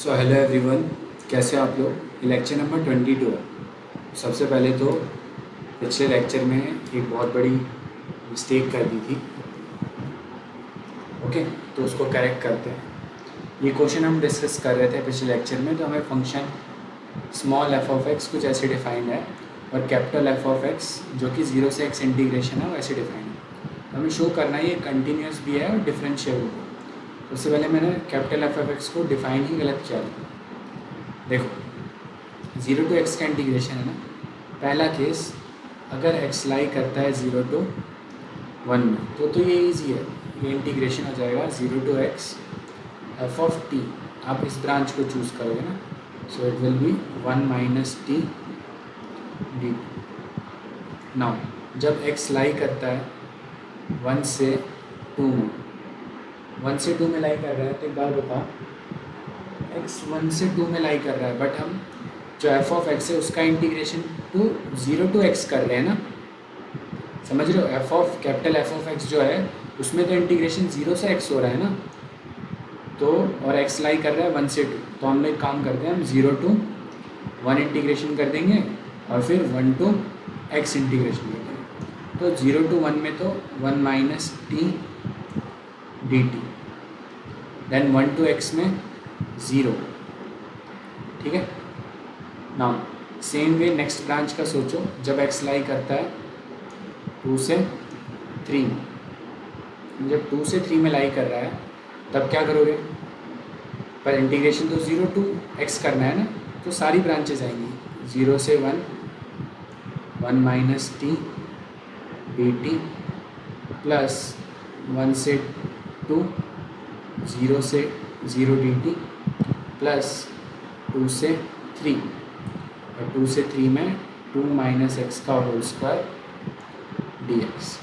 So hello everyone, कैसे हो आप लोग। लेक्चर नंबर 22 है। सबसे पहले तो पिछले लेक्चर में एक बहुत बड़ी मिस्टेक कर दी थी। ओके, तो उसको करेक्ट करते हैं। ये क्वेश्चन हम डिस्कस कर रहे थे पिछले लेक्चर में। तो हमें function small F of x कुछ ऐसे डिफाइंड है और कैपिटल एफ ऑफ एक्स जो कि 0 से x इंटीग्रेशन है वो ऐसे डिफाइंड है। तो हमें शो करना है ये कंटिन्यूस भी है और डिफरेंशिएबल भी। उससे पहले मैंने कैपिटल एफ ऑफ एक्स को डिफाइन ही गलत किया था। देखो 0 to x का इंटीग्रेशन है ना। पहला केस, अगर x लाई करता है 0 to 1 में तो ये ईजी है। ये इंटीग्रेशन हो जाएगा 0 to x F of T. आप इस ब्रांच को चूज़ करोगे ना, सो it will be 1 minus t D. Now जब x लाई करता है 1 से 2 में, 1 से 2 में लाई कर रहा है तो एक बार बता, x 1 से 2 में लाई कर रहा है, बट हम जो एफ ऑफ एक्स है उसका इंटीग्रेशन 0 to x कर रहे हैं ना। समझ रहे हो, F of capital F of x जो है उसमें तो इंटीग्रेशन 0 से x हो रहा है ना। तो और x लाई कर रहा है 1 से 2, तो हम लोग काम करते हैं, हम 0 to 1 इंटीग्रेशन कर देंगे और फिर 1 to x इंटीग्रेशन कर देंगे। तो 0 to 1 में तो 1 minus t d t, then 1 to x में 0। ठीक है। Now same way next branch का सोचो, जब x लाई करता है 2 से 3 में, जब 2 से 3 में लाई कर रहा है तब क्या करोगे, पर इंटीग्रेशन तो 0 to x करना है ना, तो सारी ब्रांचेज आएंगी 0 से 1 1 minus t d T plus 1 से 2 0 से 0 डी टी प्लस 2 से 3 और 2 से 3 में 2 माइनस एक्स का whole square d x.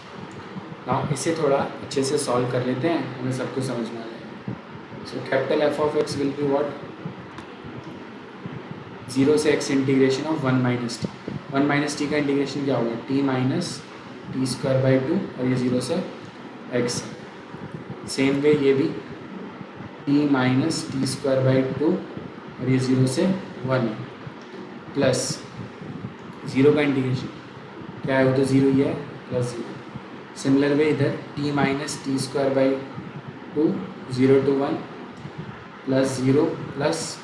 Now इसे थोड़ा अच्छे से सॉल्व कर लेते हैं, हमें सब कुछ समझ में आ जाएगा। So capital F of x will be what, 0 से x integration of 1 minus T. 1 minus T का इंटीग्रेशन क्या होगा, t minus T square by 2 और ये 0 से x। सेम वे ये भी t minus T square by 2 और ये 0 से 1 प्लस 0 का इंटीग्रेशन क्या है, वो तो 0 ही है, प्लस 0। सिमिलर वे इधर t minus T square by 2 0 to 1 plus 0 plus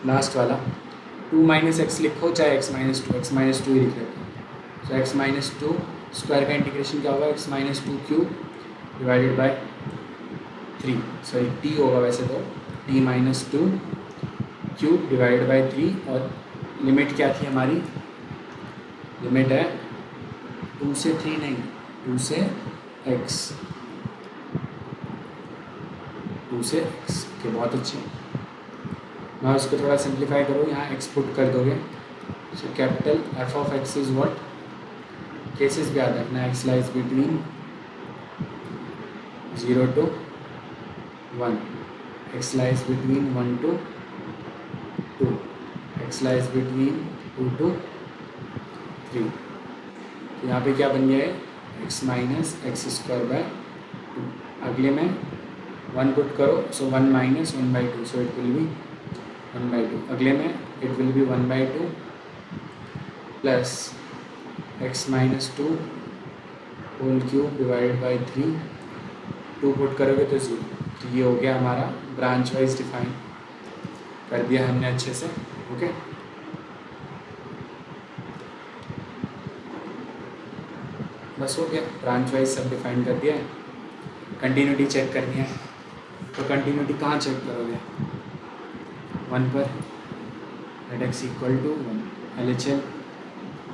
last वाला 2 माइनस एक्स लिखो चाहे x माइनस टू ही लिख लेते हैं। तो x माइनस टू स्क्वायर का इंटीग्रेशन क्या होगा, x minus two cube divided by 3, sorry t होगा वैसे तो, t minus two cube divided by 3। और लिमिट क्या थी हमारी, लिमिट है 2 से 3 नहीं, 2 से x, 2 से x के बहुत अच्छे। मैं उसको थोड़ा सिंप्लीफाई करो, यहाँ x पुट कर दोगे। So capital F of x is what, cases भी याद रखना, x lies between 0 to 1, x lies between 1 to 2, x lies between 2 to 3। तो यहाँ पे क्या बन गया है, x minus x square by 2। अगले में 1 पुट करो, so 1 minus 1 by 2, so it will be 1 by 2। अगले में it will be 1 by 2 plus x minus 2 whole cube divided by 3। 2 put करोगे तो 0। तो ये हो गया हमारा ब्रांच वाइज डिफाइन कर दिया हमने अच्छे से। ओके, बस हो गया, ब्रांच वाइज सब डिफाइन कर दिया है। कंटिन्यूटी चेक करनी है, तो कंटिन्यूटी कहाँ चेक करोगे, 1 पर, at x equal to 1। L H L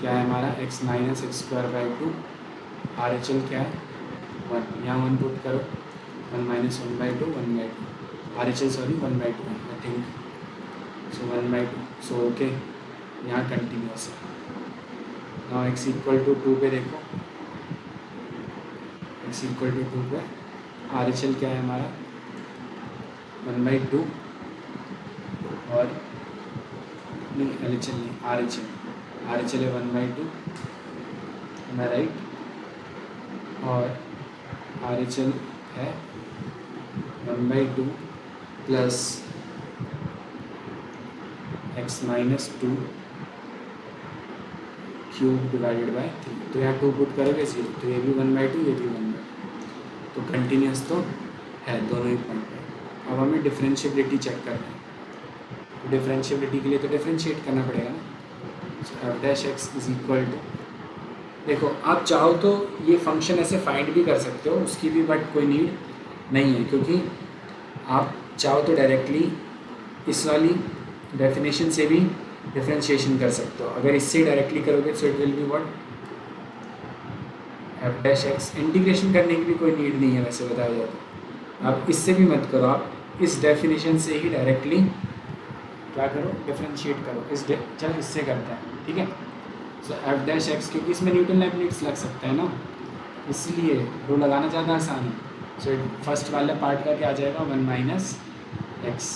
क्या है हमारा, x minus x square by 2। R H L क्या है 1, यहाँ 1 पुट करो, 1 minus 1 by 2 1 by 2। R H L sorry 1 by 2 I think, so 1 by 2। So okay, यहाँ कंटिन्यूस है। Now x equal to 2 पे देखो, एक्स इक्वल टू 2 पे are H L क्या है हमारा 1 बाई 2 और नहीं, एल एच एल नहीं, आर एच एल है 1 बाई 2, मैं राइट, और आर एच एल है 1 by 2 plus x minus two cube divided by 3। तो यहाँ 2 पुट करोगे 0, तो ये भी 1/2, ये भी 1/2। तो कंटिन्यूस तो है दोनों ही पॉइंट पे। अब हमें डिफरेंशिएबिलिटी चेक करना है। तो डिफरेंशिएबिलिटी के लिए तो डिफरेंशिएट करना पड़ेगा ना। So f dash x is equal to, देखो आप चाहो तो ये फंक्शन ऐसे फाइंड भी कर सकते हो उसकी भी, बट कोई नीड नहीं है, क्योंकि आप चाहो तो डायरेक्टली इस वाली डेफिनेशन से भी डिफरेंशिएशन कर सकते हो। अगर इससे डायरेक्टली करोगे सो it will be what, F dash x. Integration करने की भी कोई नीड नहीं है वैसे बताया जाए तो। आप इससे भी मत करो, आप इस डेफिनेशन से ही डायरेक्टली क्या करो, डिफरेंशिएट करो। चल इससे करते हैं, ठीक है। सो एफ डैश एक्स, क्योंकि इसमें न्यूटन लेबनिट्ज़ लग सकता है ना, इसलिए रो लगाना ज़्यादा आसान है। सो फर्स्ट वाले पार्ट का क्या आ जाएगा, 1 माइनस एक्स।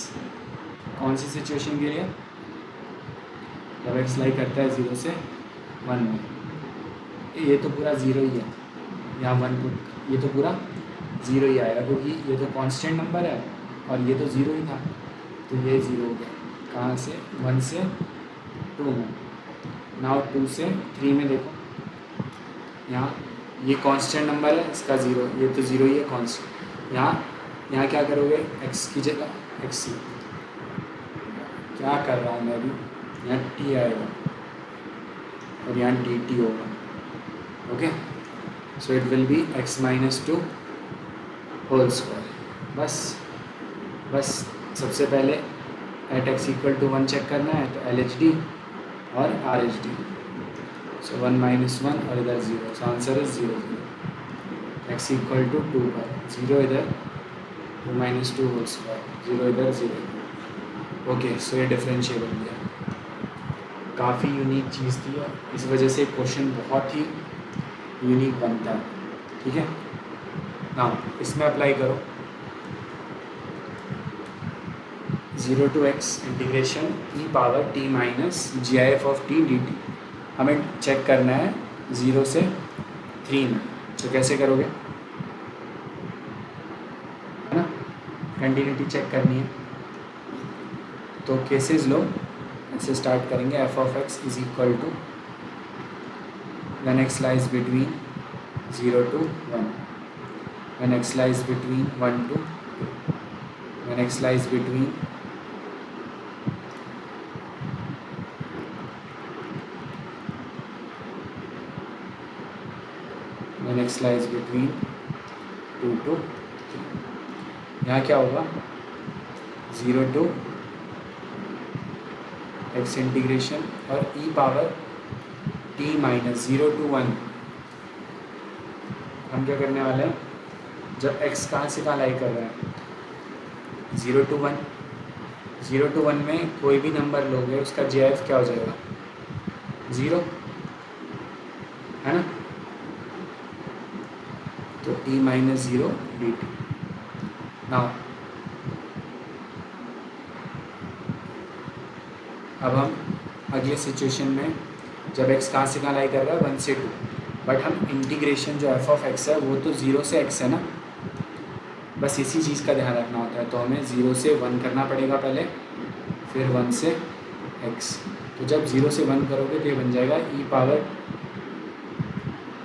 कौन सी सिचुएशन के लिए, जब एक्स लाई करता है 0 से 1 में। ये तो पूरा 0 ही है, यहाँ 1 पुट, ये तो पूरा 0 ही आएगा, क्योंकि ये तो कांस्टेंट नंबर है और ये तो 0 ही था, तो ये 0 हो गया। कहाँ से, 1 से 2 में। नाउ 2 से 3 में देखो, यहाँ ये कांस्टेंट नंबर है, इसका 0, ये तो 0 ही है कांस्टेंट। यहाँ क्या करोगे, x की जगह x c, क्या कर रहा हूँ मैं अभी, यहाँ t आएगा और यहाँ dt होगा। Okay, so it will be x minus 2 whole square. बस सबसे पहले at x equal to 1 check करना है, तो LHD और RHD। सो 1 माइनस 1 और इधर 0, so answer is 0 0। x equal to 2 पर 0 इधर, 2 माइनस 2 होल स्क्वायर, 0 इधर 0। ओके, सो ये डिफरेंशिएबल दिया, काफ़ी यूनिक चीज़ थी और इस वजह से क्वेश्चन बहुत ही यूनिक बनता है, ठीक है ना। इसमें अप्लाई करो 0 to x integration e power t minus GIF of t dt। हमें चेक करना है 0 से 3 में, तो कैसे करोगे, है ना, कंटिन्यूटी चेक करनी है। तो केसेस लो, ऐसे स्टार्ट करेंगे, f of x is equal to when x lies between 0 to 1, when x lies between 1 to 2, when x lies between when x lies between 2 to 3। यहाँ क्या होगा, 0 to x इंटीग्रेशन और e power t minus 0 to 1। हम क्या करने वाले हैं, जब x कहाँ से कहाँ लाई कर रहा है, 0 to 1, 0 to 1 में कोई भी नंबर लोगे उसका GIF क्या हो जाएगा, 0, है ना। तो t माइनस 0 dt। नाउ अब हम अगले सिचुएशन में, जब x कहाँ से कहाँ लाई कर रहा है, 1 से 2, बट हम इंटीग्रेशन जो f ऑफ x है वो तो 0 से x है ना, बस इसी चीज़ का ध्यान रखना होता है। तो हमें 0 से 1 करना पड़ेगा पहले, फिर 1 से x। तो जब 0 से 1 करोगे तो ये बन जाएगा e power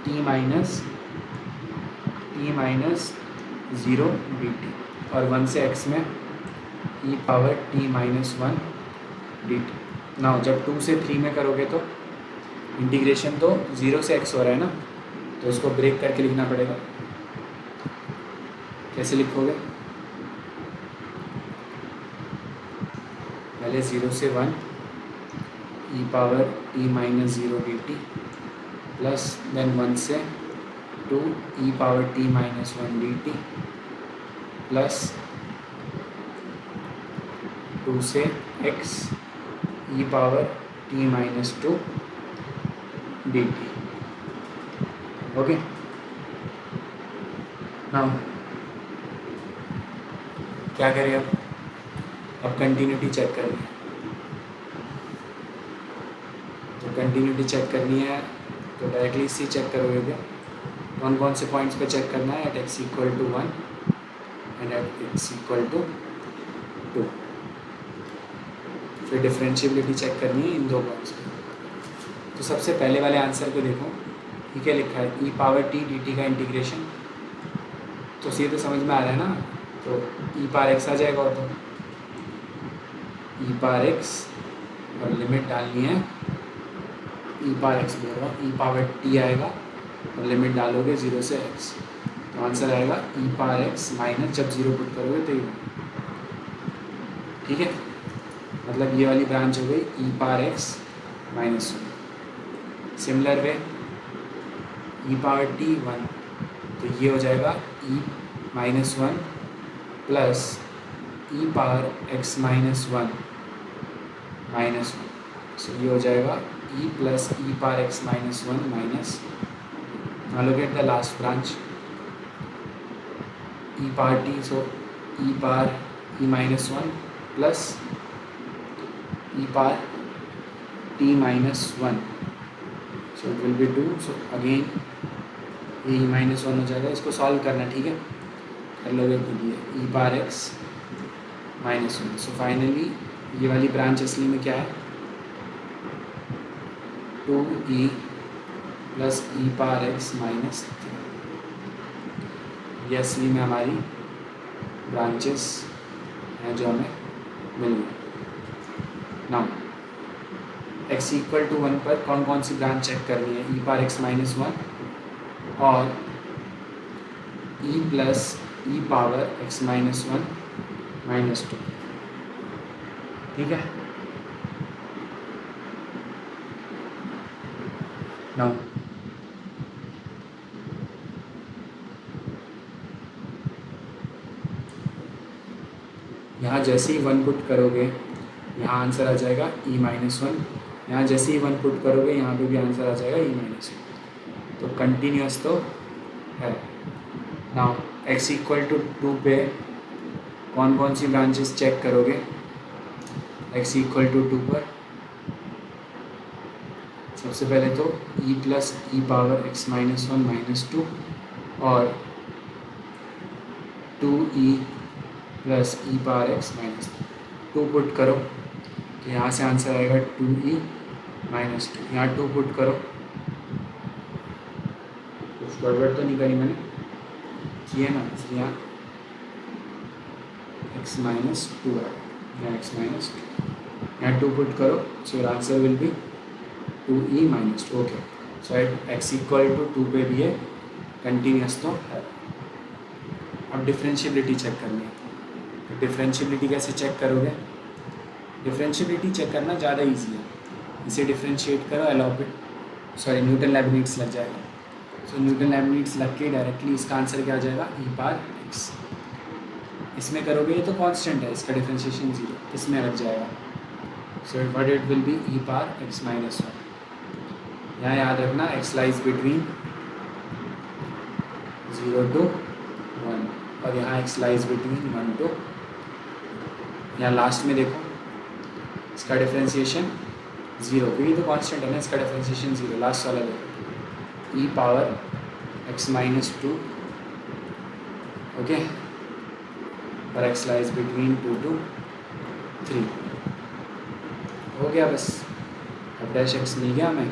t minus 0 dt, और 1 से x में e power t minus 1 dt। ना जब 2 से 3 में करोगे तो इंटीग्रेशन तो 0 से x हो रहा है ना, तो इसको ब्रेक करके लिखना पड़ेगा। कैसे लिखोगे, पहले 0 से 1 e power t minus 0 dt plus then 1 से 2 e power t minus 1 dt plus 2 से x e power t minus 2 dt। Okay, हाँ क्या करें अब कंटिन्यूटी चेक करनी है। तो कंटिन्यूटी चेक करनी है तो डायरेक्टली इसी चेक करोगे क्या, कौन कौन से पॉइंट्स पे चेक करना है, at x equal to 1 and at x equal to 2। फिर डिफरेंशियबिलिटी चेक करनी है इन दो पॉइंट्स पे। तो सबसे पहले वाले आंसर को देखो, ये क्या लिखा है, e power T d T का इंटीग्रेशन। तो ये तो समझ में आ रहा है ना, तो ई पावर एक्स आ जाएगा, और तो ई पावर एक्स और लिमिट डालनी है, ई पावर एक्स बोल रहा हूँ, ई पावर टी आएगा और लिमिट डालोगे 0 से x, तो आंसर आएगा ई पावर एक्स माइनस, जब 0 पुट करोगे तो ये, ठीक है, मतलब ये वाली ब्रांच हो गई e power x minus 1। Similar way e power t 1, तो ये हो जाएगा e minus 1 plus e power x minus 1 minus 1, so ये हो जाएगा e plus e power x minus 1 minus, now look at the last branch, e power t, so e power e minus 1 plus e power t minus 1, so it will be 2, so again ये e minus 1 हो जाएगा। इसको solve करना, ठीक है, कर लोगे खुद ये, e power x minus 1, so finally ये वाली ब्रांच असली में क्या है, 2e plus e power x minus 3, ये असली में हमारी ब्रांचेस हैं जो हमें मिल गई। नाउ एक्स इक्वल टू 1 पर कौन कौन सी ब्रांच चेक करनी है, ई पावर एक्स माइनस 1 और ई plus e power x minus 1 minus 2, ठीक है। नाउ यहाँ जैसे ही 1 पुट करोगे यहाँ आंसर आ जाएगा e माइनस 1, यहाँ जैसे ही 1 पुट करोगे यहाँ पे भी आंसर आ जाएगा e माइनस 1, तो कंटिन्यूस तो है। नाउ x इक्वल टू 2 पे कौन कौन सी ब्रांचेस चेक करोगे, x इक्वल टू 2 पर सबसे पहले तो e plus e power x minus 1 minus 2 और 2e plus e power x minus 2 put करो, तो यहाँ से आंसर आएगा 2e माइनस 2, यहाँ 2 पुट करो, कुछ गड़बड़ तो नहीं करी मैंने, किए ना, इसलिए यहाँ x माइनस 2 है, यहाँ x माइनस 2, यहाँ 2 पुट करो, so your answer will be 2e minus 2, okay. So at x equal to 2 पे भी है कंटिन्यूस तो है। अब डिफरेंशियबिलिटी चेक करनी है, तो डिफरेंशियबिलिटी कैसे चेक करोगे, डिफरेंशियबिलिटी चेक करना ज़्यादा इजी है, इसे डिफरेंशिएट करो, एलोपिट सॉरी न्यूटन लैबनिट्ज़ लग जाएगा, सो न्यूटन लैबनिट्ज़ लग के डायरेक्टली इसका आंसर क्या आ जाएगा, ई पावर एक्स, इसमें करोगे ये तो कांस्टेंट है, इसका डिफरेंशिएशन 0, इसमें लग जाएगा, so what it will be e power x minus 1, यहाँ याद रखना एक्स लाइज बिटवीन 0 to 1 और यहाँ एक्स लाइज बिटवीन 1 to, यहाँ लास्ट में देखो इसका डिफरेंशिएशन 0, क्योंकि तो कांस्टेंट है ना, इसका डिफरेंशिएशन 0, लास्ट वाला देखो ई पावर एक्स माइनस 2, ओके, और एक्स लाइज बिटवीन 2 to 3, हो गया बस, अब डैश एक्स मिल गया हमें।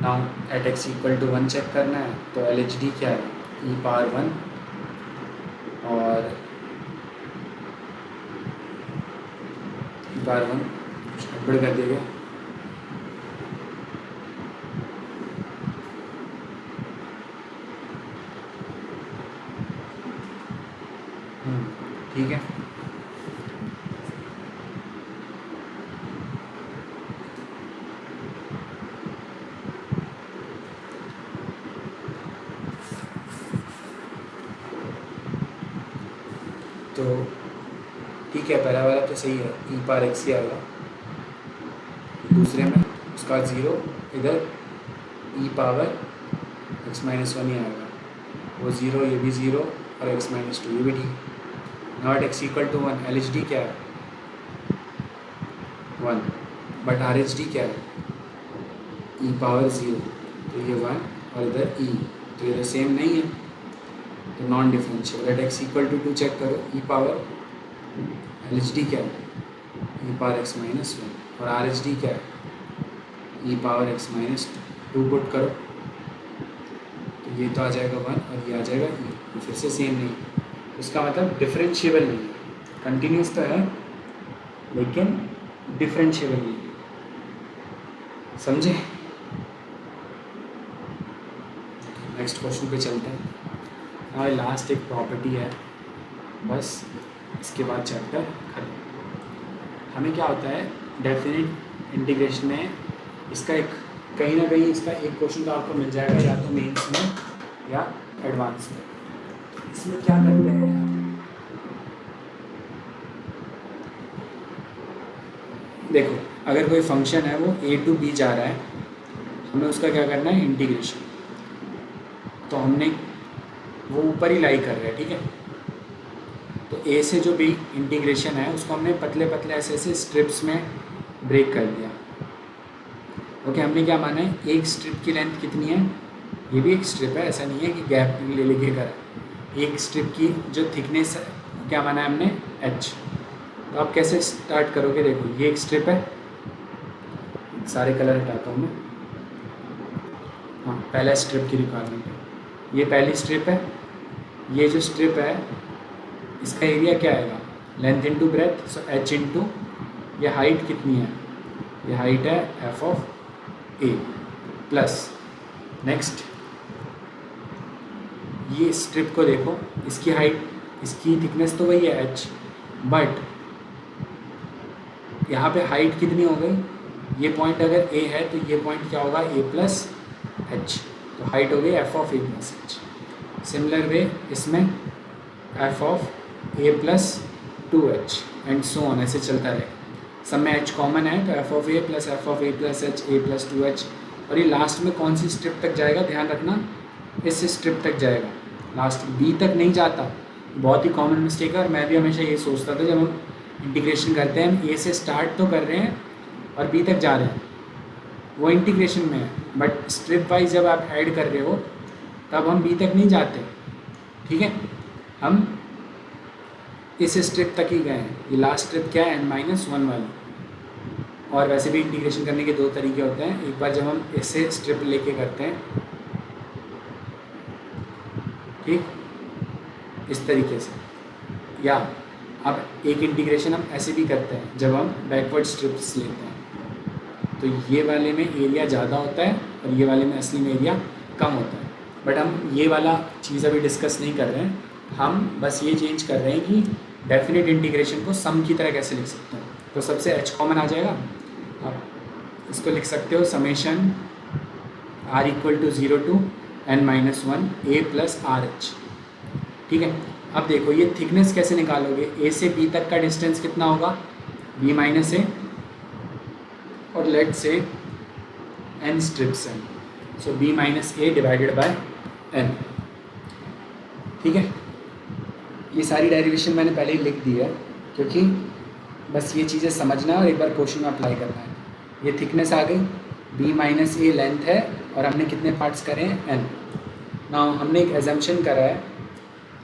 Now at x equal to 1 check करना है, तो एल एच डी क्या है, ई पावर 1 और ई पावर 1 गड़बड़ कर देगा, ठीक है। तो ठीक है, पहला वाला तो सही है, ई पावर एक्स ही आएगा, दूसरे में उसका 0, इधर ई पावर एक्स माइनस 1 ही आएगा, वो 0, ये भी 0 और एक्स माइनस 2 ये भी ठीक। Not x equal to 1, L H D क्या है 1, बट आर एच डी क्या है ई पावर 0, तो ये 1 और इधर ई, तो ये सेम नहीं है, तो non differential. At x equal to 2 check करो, e power L H D क्या है e power x minus one, और आर एच डी क्या है, e power x minus two put करो तो ये तो आ जाएगा वन और ये आ जाएगा ई, ये फिर से सेम नहीं, उसका मतलब डिफरेंशिएबल नहीं है, कंटिन्यूस तो है लेकिन डिफरेंशिएबल नहीं है, समझे। नेक्स्ट क्वेश्चन पे चलते हैं। हाँ लास्ट एक प्रॉपर्टी है, बस इसके बाद चैप्टर खत्म। हमें क्या होता है डेफिनेट इंटीग्रेशन में, इसका एक कहीं ना कहीं इसका एक क्वेश्चन तो आपको मिल जाएगा या तो मेंस में या एडवांस में। इसमें क्या करते हैं, देखो अगर कोई फंक्शन है वो a टू b जा रहा है, हमें उसका क्या करना है इंटीग्रेशन, तो हमने वो ऊपर ही लाई कर रहा है, ठीक है। तो a से जो भी इंटीग्रेशन है उसको हमने पतले पतले ऐसे ऐसे स्ट्रिप्स में ब्रेक कर दिया। ओके, हमने क्या माना है, एक स्ट्रिप की लेंथ कितनी है, ये भी एक स्ट्रिप है, ऐसा नहीं है कि गैप ले लेके करा, एक स्ट्रिप की जो थिकनेस है क्या माना है हमने h। तो आप कैसे स्टार्ट करोगे, देखो ये एक स्ट्रिप है, सारे कलर हटाता हूँ मैं, हाँ पहला स्ट्रिप की रिक्वायरमेंट है, ये पहली स्ट्रिप है, ये जो स्ट्रिप है इसका एरिया क्या आएगा, लेंथ इंटू ब्रेथ, सो h इंटू ये हाइट कितनी है, ये हाइट है F of a plus, next ये स्ट्रिप को देखो, इसकी हाइट इसकी थिकनेस तो वही है h, बट यहाँ पे हाइट कितनी हो गई, ये पॉइंट अगर a है तो ये पॉइंट क्या होगा a प्लस एच, तो हाइट हो गई f of a plus h. Similar way इसमें f of a plus two h and so on, ऐसे चलता रहेगा, सब में h कॉमन है तो f of a plus h a plus two h, और ये लास्ट में कौन सी स्ट्रिप तक जाएगा, ध्यान रखना इस स्ट्रिप तक जाएगा, लास्ट b तक नहीं जाता, बहुत ही कॉमन मिस्टेक है। और मैं भी हमेशा ये सोचता था जब हम इंटीग्रेशन करते हैं, हम a से स्टार्ट तो कर रहे हैं और b तक जा रहे हैं, वो इंटीग्रेशन में है, बट स्ट्रिप वाइज जब आप ऐड कर रहे हो तब हम b तक नहीं जाते, ठीक है, हम इस स्ट्रिप तक ही गए हैं, ये लास्ट स्ट्रिप क्या है n-1 वाली। और वैसे भी इंटीग्रेशन करने के दो तरीके होते हैं, एक बार जब हम इससे स्ट्रिप लेके करते हैं, ठीक इस तरीके से, या अब एक इंटीग्रेशन हम ऐसे भी करते हैं जब हम बैकवर्ड स्ट्रिप्स लेते हैं, तो ये वाले में एरिया ज़्यादा होता है और ये वाले में असली में एरिया कम होता है, बट हम ये वाला चीज़ अभी डिस्कस नहीं कर रहे हैं, हम बस ये चेंज कर रहे हैं कि डेफिनेट इंटीग्रेशन को सम की तरह कैसे लिख सकते हैं। तो सबसे h कॉमन आ जाएगा, आप इसको लिख सकते हो summation r equal to 0 to n-1 a plus R H, ठीक है। अब देखो ये थिकनेस कैसे निकालोगे, a से b तक का डिस्टेंस कितना होगा, b माइनस ए, और लेट से n स्ट्रिप्स हैं, सो b minus A divided by n, ठीक है। ये सारी डेरिवेशन मैंने पहले ही लिख दी है क्योंकि बस ये चीज़ें समझना है और एक बार क्वेश्चन में अप्लाई करना है। ये थिकनेस आ गई, b माइनस ए लेंथ है और हमने कितने पार्ट्स करे हैं n। ना हमने एक एजम्पशन करा है,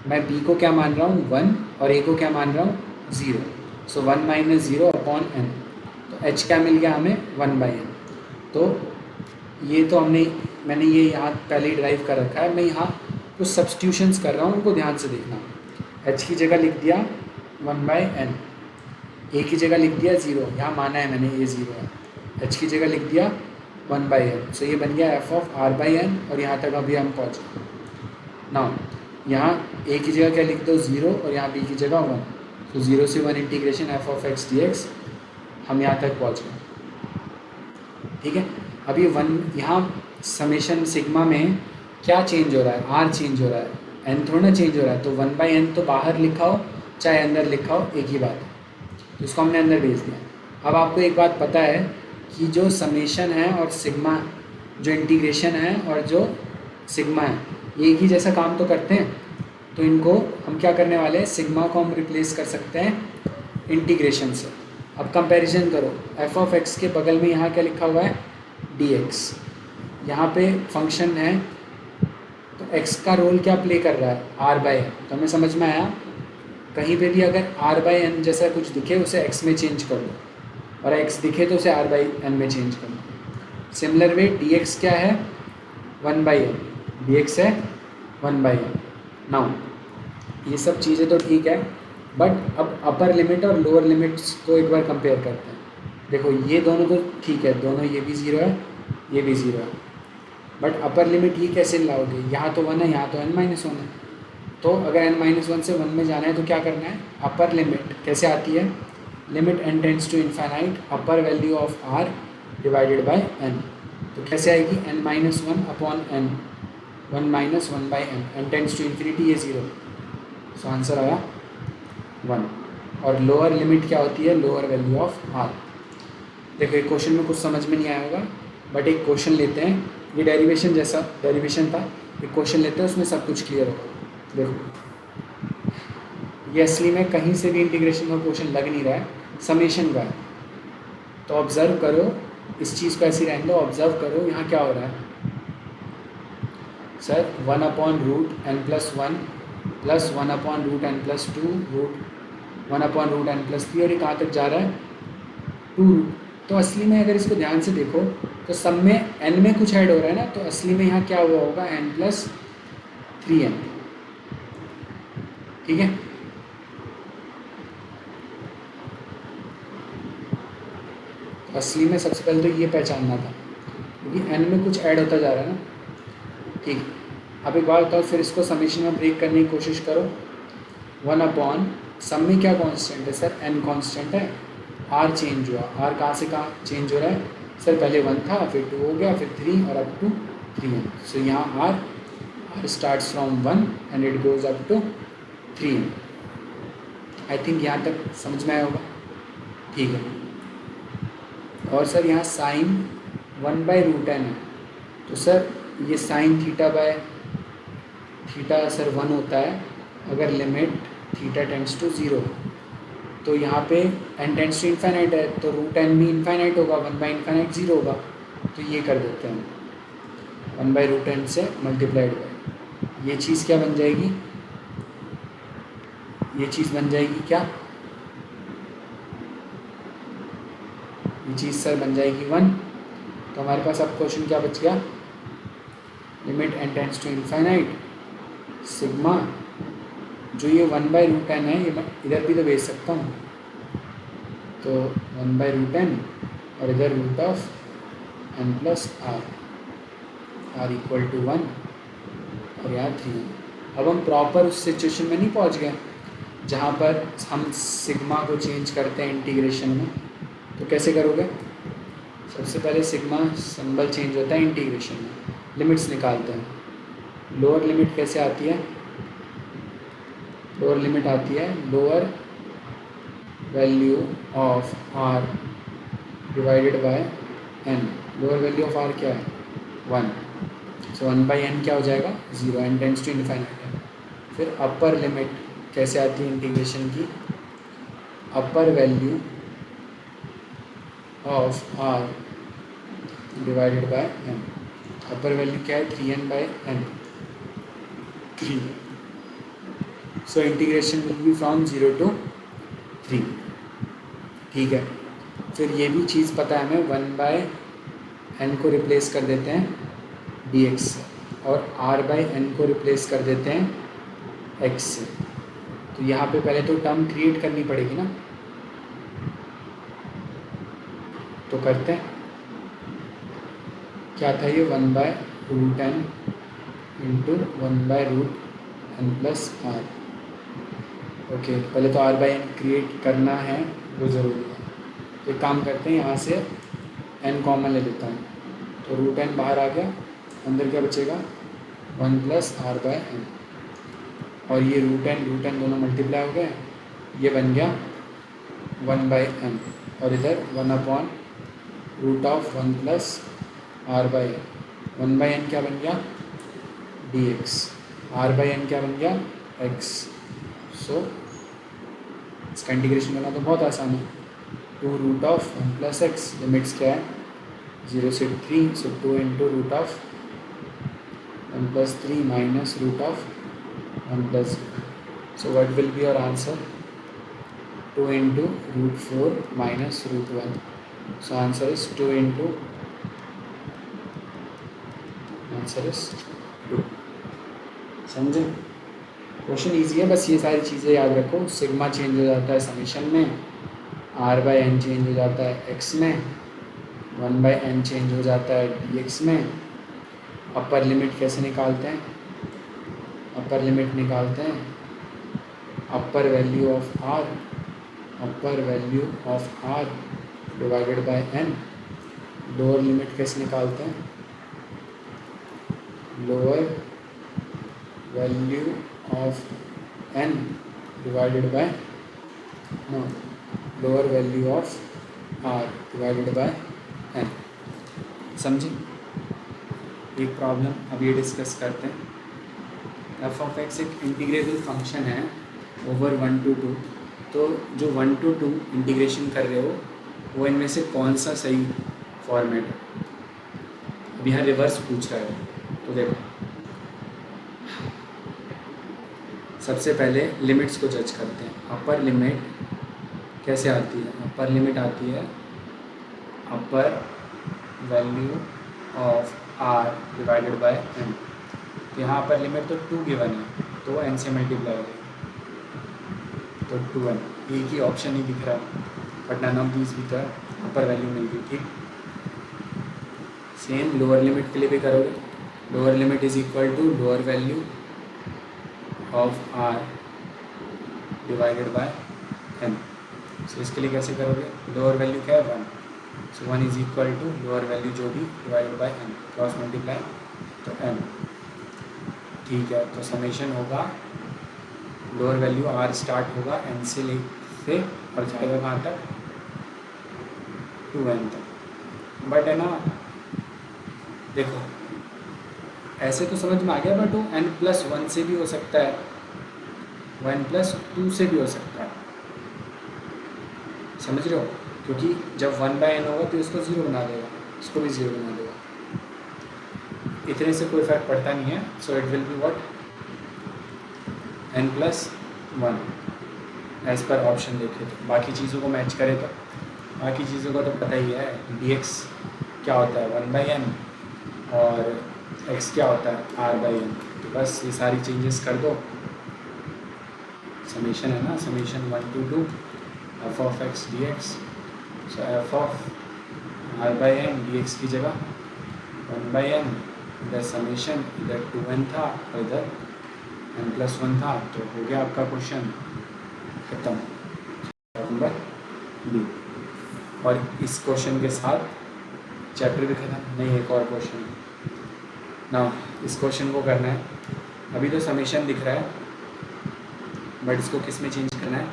मैं b को क्या मान रहा हूँ 1 और a को क्या मान रहा हूँ 0, सो 1 माइनस 0 अपॉन n, तो h क्या मिल गया हमें 1/n। तो ये तो मैंने ये यहाँ पहले ही ड्राइव कर रखा है, मैं यहाँ कुछ सब्स्टिट्यूशंस कर रहा हूँ, उनको ध्यान से देखना। h की जगह लिख दिया 1/n, a की जगह लिख दिया 0, यहाँ माना है मैंने a 0 है, h की जगह लिख दिया 1/n, सो ये बन गया f ऑफ r/n, और यहाँ तक अभी हम पहुँच गए। नाउ यहाँ a की जगह क्या लिख दो 0 और यहाँ b की जगह 1, तो 0 से 1 integration f of x dx, हम यहाँ तक पहुँच गए, ठीक है। अब ये 1 यहाँ समेशन सिग्मा में क्या चेंज हो रहा है, r चेंज हो रहा है, n थोड़ा ना चेंज हो रहा है, तो 1/n तो बाहर लिखा हो चाहे अंदर लिखा हो एक ही बात है, तो इसको हमने अंदर भेज दिया। अब आपको एक बात पता है कि जो समेशन है और सिग्मा, जो इंटीग्रेशन है और जो सिग्मा है, ये एक ही जैसा काम तो करते हैं, तो इनको हम क्या करने वाले हैं, सिग्मा को हम रिप्लेस कर सकते हैं इंटीग्रेशन से। अब कंपैरिजन करो, f ऑफ x के बगल में यहाँ क्या लिखा हुआ है dx, यहाँ पे फंक्शन है तो x का रोल क्या प्ले कर रहा है r/n, तो हमें समझ में आया। कहीं पे भी अगर r/n जैसा कुछ दिखे उसे x में चेंज कर लो, और x दिखे तो उसे r बाई एन में चेंज करना। सिमिलर वे dx क्या है, 1/n, dx है 1/n। नाउ ये सब चीज़ें तो ठीक है, बट अब अपर लिमिट और लोअर लिमिट्स को एक बार कंपेयर करते हैं। देखो ये दोनों तो ठीक है, दोनों ये भी ज़ीरो है, ये भी ज़ीरो है, बट अपर लिमिट ये कैसे लाओगे, यहाँ तो 1 है, यहाँ तो n-1 है। तो अगर n-1 से 1 में जाना है तो क्या करना है, अपर लिमिट कैसे आती है, limit n tends to infinite upper value of r divided by n। तो कैसे आएगी, n-1 upon n, 1 minus 1/n, n tends to infinity, ये ज़ीरो, सो आंसर आया 1। और लोअर लिमिट क्या होती है, लोअर वैल्यू ऑफ r। देखो एक क्वेश्चन में कुछ समझ में नहीं आया होगा, बट एक क्वेश्चन लेते हैं, ये डेरिवेशन जैसा डेरिवेशन था, एक क्वेश्चन लेते हैं उसमें सब कुछ क्लियर होगा। देखो ये असली में कहीं से भी इंटीग्रेशन का क्वेश्चन लग नहीं रहा है, समेशन का है। तो ऑब्ज़र्व करो, इस चीज़ को ऐसी रहने दो, ऑब्ज़र्व करो यहाँ क्या हो रहा है। Sir 1/√n+1 plus 1/√n+2 1/√n+3, और ये कहाँ तक जा रहा है, 2। तो असली में अगर इसको ध्यान से देखो तो सब में n में कुछ ऐड हो रहा है ना, तो असली में यहाँ क्या हुआ होगा, n+3n, ठीक है। तो असली में सबसे पहले तो ये पहचानना था, क्योंकि n में कुछ ऐड होता जा रहा है ना, ठीक। अब एक बात बताओ, फिर इसको समेशन में ब्रेक करने की कोशिश करो। 1/, सब में क्या कांस्टेंट है सर, n कांस्टेंट है, r चेंज हुआ, r कहाँ से कहाँ चेंज हो रहा है सर, पहले 1 था, फिर 2 हो गया, फिर 3 और अप टू 3n। सो यहाँ r starts from 1 and it goes up to 3n। I think यहाँ तक समझ में आया होगा, ठीक है। और सर यहाँ साइन 1/√n है, तो सर ये साइन थीटा सर 1 होता है अगर लिमिट थीटा टेंड्स टू 0। तो यहाँ पे n टेंड्स टू इन्फाइनाइट है, तो √n भी इन्फाइनाइट होगा, 1/∞ 0 होगा। तो ये कर देते हैं, 1/√n से मल्टीप्लाइड बाय, ये चीज़ क्या बन जाएगी, ये चीज़ बन जाएगी क्या, ये चीज़ सर बन जाएगी 1। तो हमारे पास अब क्वेश्चन क्या बच गया, limit n tends to infinite sigma, जो ये 1/√n है, ये मैं इधर भी तो भेज सकता हूँ, तो 1/√n और इधर √n+r, r इक्वल टू 1 और यहाँ 3। अब हम प्रॉपर उस सिचुएशन में नहीं पहुँच गए जहाँ पर हम सिग्मा को चेंज करते हैं इंटीग्रेशन में। तो कैसे करोगे, सबसे पहले सिग्मा सिंबल चेंज होता है इंटीग्रेशन में, लिमिट्स निकालते हैं। लोअर लिमिट कैसे आती है, लोअर लिमिट आती है lower value of r divided by n। Lower value of r क्या है, 1। सो 1/n क्या हो जाएगा, 0, n टेंड्स टू इन्फाइनाइट है। फिर अपर लिमिट कैसे आती है इंटीग्रेशन की, अपर value of r divided by n। Upper value क्या है, 3n/n, 3। So integration will be from 0 to 3, ठीक है। फिर ये भी चीज़ पता है हमें, 1/n को रिप्लेस कर देते हैं dx से, और r/n को रिप्लेस कर देते हैं x से। तो यहाँ पे पहले तो टर्म क्रिएट करनी पड़ेगी ना, तो करते हैं। क्या था ये, 1/√n इंटू 1/√n+r। ओके, पहले तो r/n क्रिएट करना है, वो ज़रूरी है। तो एक काम करते हैं, यहाँ से n कॉमन ले लेता हूँ, तो √n बाहर आ गया, अंदर क्या बचेगा, 1+r/n, और ये √n दोनों मल्टीप्लाई हो गए, ये बन गया 1/n, और इधर 1/√1+r/n। 1/n क्या बन गया, dx, r/n क्या बन गया, x। सो इसका इंटीग्रेशन करना तो बहुत आसान है, 2√1+x, लिमिट्स क्या है, 0 से 3, सो 2 into √1+3 minus √1+0। So what will be your answer, 2 into root 4 minus root 1. So answer is 2 into, answer is 2. समझे? क्वेश्चन ईजी है, बस ये सारी चीज़ें याद रखो. सिग्मा चेंज हो जाता है समीशन में, आर बाई एन चेंज हो जाता है एक्स में, 1 बाई एन चेंज हो जाता है डी एक्स में. अपर लिमिट कैसे निकालते हैं? अपर लिमिट निकालते हैं upper value of R, upper value of are divided by N. Lower limit कैसे निकालते हैं? Lower value of N divided by, no, lower value of are divided by N. समझे? एक प्रॉब्लम अब ये डिस्कस करते हैं. एफ ऑफ एक्स एक इंटीग्रेबल फंक्शन है ओवर 1 to 2. तो जो 1 to 2 इंटीग्रेशन कर रहे हो वो इनमें से कौन सा सही फॉर्मेट है? अब यहाँ रिवर्स पूछ रहा है. तो देखो, सबसे पहले लिमिट्स को जज करते हैं. अपर लिमिट कैसे आती है? अपर लिमिट आती है upper value of are divided by N. तो यहाँ अपर लिमिट तो 2 गिवन है, तो एन से मल्टीप्लाई हो गई, तो 2n. एक ही ऑप्शन ही दिख रहा है, बट नन ऑफ दीज भी तो अपर वैल्यू मिल गई. ठीक, सेम लोअर लिमिट के लिए भी करोगे. Lower limit is equal to lower value of are divided by n. So इसके लिए कैसे करोगे? लोअर वैल्यू क्या है? 1. So 1 is equal to lower value जो भी divided by n, cross multiply तो एन. ठीक है, तो समेशन होगा लोअर वैल्यू आर स्टार्ट होगा एन से लेके और जाएगा कहाँ तक? 2n तक. बट है ना, देखो ऐसे तो समझ में आ गया, बट वो n+1 से भी हो सकता है, 1+2 से भी हो सकता है. समझ रहे हो? क्योंकि जब 1/n होगा तो इसको 0 बना देगा, इसको भी 0 बना देगा. इतने से कोई फर्क पड़ता नहीं है. So it will be what? n+1 एज पर ऑप्शन देखे तो. बाकी चीज़ों को मैच करें तो बाकी चीज़ों का तो पता ही है. dx क्या होता है? 1/n, और x क्या होता है? r/n. तो बस ये सारी चेंजेस कर दो. समेशन है ना, summation 1 to 2 f of x dx. So f of r/n dx की जगह 1/n, इधर समेशन, इधर 2n था और इधर n+1 था. तो हो गया आपका क्वेश्चन खत्म. Number B. और इस क्वेश्चन के साथ चैप्टर भी खत्म. नहीं, एक और क्वेश्चन ना, इस क्वेश्चन को करना है. अभी तो समेशन दिख रहा है, बट इसको किस में चेंज करना है?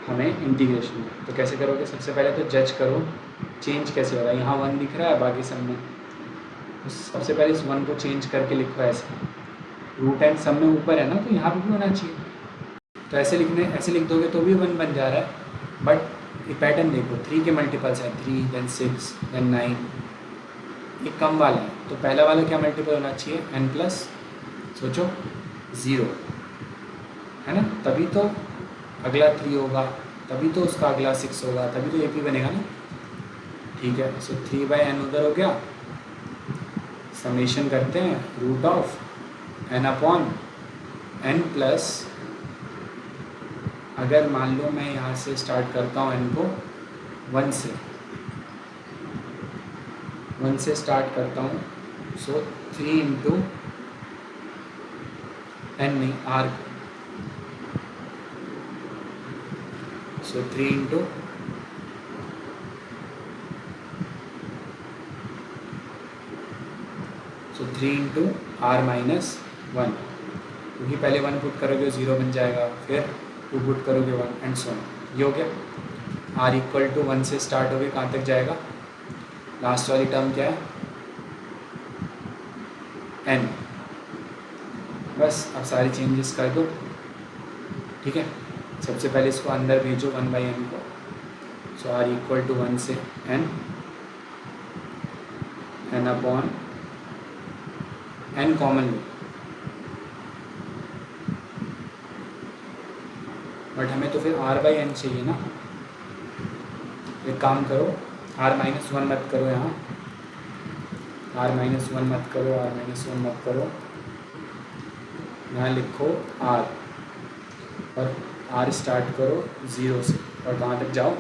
हमें इंटीग्रेशन में. तो कैसे करोगे? सबसे पहले तो जज करो चेंज कैसे हो रहा है. यहाँ 1 दिख रहा है, बाकी सब में. तो सबसे पहले इस 1 को चेंज करके लिखो ऐसे. रूट एंड सब में ऊपर है ना, तो यहाँ पर भी होना चाहिए. तो ऐसे लिख दोगे तो भी 1 बन जा रहा है. बट ये पैटर्न देखो, 3 के मल्टीपल्स हैं, 3 then 6 then 9. ये कम वाला है, तो पहला वाला क्या मल्टीपल होना चाहिए? n+, सोचो, 0 है ना. तभी तो अगला 3 होगा, तभी तो उसका अगला 6 होगा, तभी तो AP बनेगा ना. ठीक है, सो 3/n उधर हो गया. समेशन करते हैं रूट ऑफ n/n+, अगर मान लो मैं यहाँ से स्टार्ट करता हूँ n को 1 से स्टार्ट करता हूँ. सो 3 into n नहीं, r. सो 3 into r-1, क्योंकि पहले 1 पुट करोगे 0 बन जाएगा, फिर 2 पुट करोगे 1 एंड सो ऑन. ये हो गया. r इक्वल टू 1 से स्टार्ट हो गए, कहाँ तक जाएगा? लास्ट वाली टर्म क्या है? n. बस अब सारी चेंजेस कर दो. ठीक है, सबसे पहले इसको अंदर भेजो 1/n को. सो r इक्वल टू 1 से n कॉमन लो. बट हमें तो फिर r बाई एन चाहिए ना। एक काम करो, r-1 मत करो यहाँ, r-1 मत करो, r-1 मत करो, यहाँ लिखो r और r स्टार्ट करो 0 से और कहाँ तक जाओ,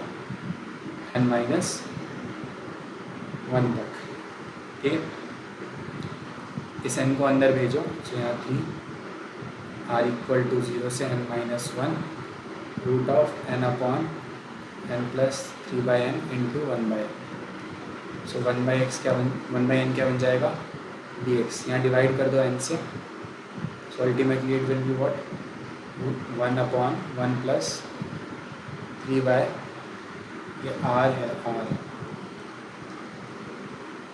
n-1 तक। ठीक है, इस n को अंदर भेजो, तो यहाँ 3 r इक्वल टू 0 से n-1 root of n upon n plus 3/n into 1/n। So 1/x क्या 1/n क्या बन जाएगा, dx। यहाँ डिवाइड कर दो n से, so ultimately it will be what 1 upon 1 plus 3/, ये r है r,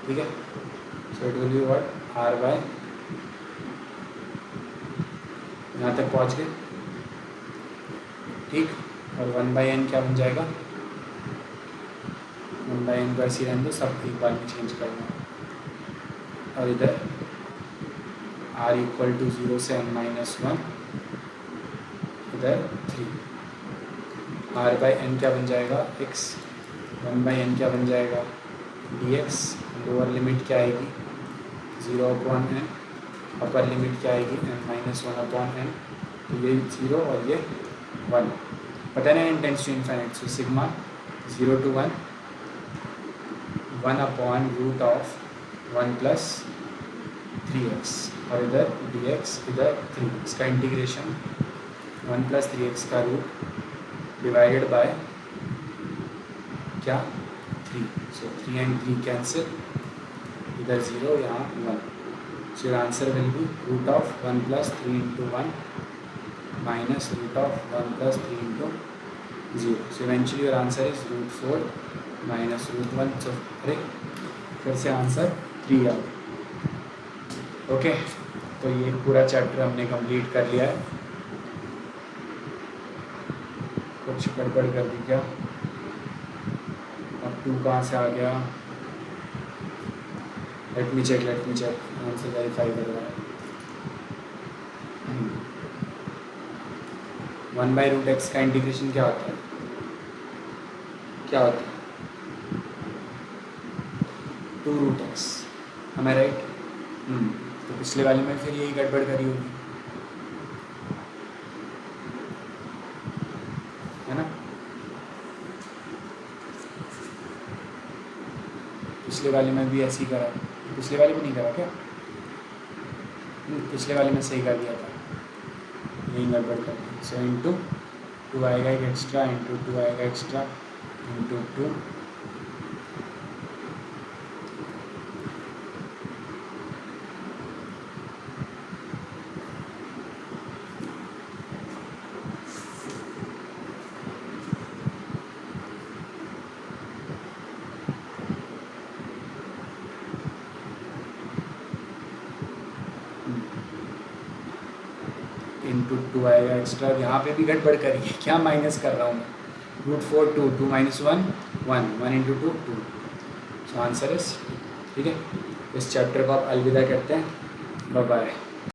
ठीक है। So it will be what r by, यहाँ तक पहुँच गए, ठीक। और 1/n क्या बन जाएगा, 1/n को ऐसे रहने दो, सब एक बार में चेंज करना। और इधर r इक्वल टू 0 से n-1, इधर 3, r बाई n क्या बन जाएगा x, 1/n क्या बन जाएगा dx, लोअर लिमिट क्या आएगी 0 अपॉन n, अपर लिमिट क्या आएगी n-1 अपॉन n, तो ये 0 और ये 1, पता है ना n tends to infinity, so sigma 0 to 1 1 upon root of 1 plus 3x, और इधर dx, इधर 3, इसका इंटीग्रेशन 1 प्लस 3x का रूट डिवाइडेड बाय क्या 3, सो 3 एंड 3 कैंसिल, इधर 0 यहाँ 1, so your answer will be root of 1 plus 3 into 1 minus root of 1 plus 3 into 0, so eventually your answer is root 4 minus root 1। सो अरे फिर से आंसर 3 आ गया। Okay, तो ये पूरा चैप्टर हमने कंप्लीट कर लिया है। कुछ गड़बड़ कर दी क्या, अब 2 कहाँ से आ गया, let me check answer verify कर रहा है। 1/√x का इंटीग्रेशन क्या होता है, क्या होता है 2√x, हमें राइट। तो पिछले वाले में फिर यही गड़बड़ करी होगी, है ना। पिछले वाले में भी ऐसे ही करा, पिछले वाले में नहीं करा क्या, पिछले वाले में सही कर दिया था, यही गड़बड़ कर दी। सो इंटू 2 आएगा एक एक्स्ट्रा, इंटू 2 आएगा एक्स्ट्रा, इंटू 2, इंटू 2 आएगा एक्स्ट्रा। यहाँ पे भी गड़बड़ करिए, क्या माइनस कर रहा हूँ मैं, √4 2 2 minus 1 1 1 into 2 2, so answer is, ठीक है। इस चैप्टर को आप अलविदा कहते हैं, बाय बाय।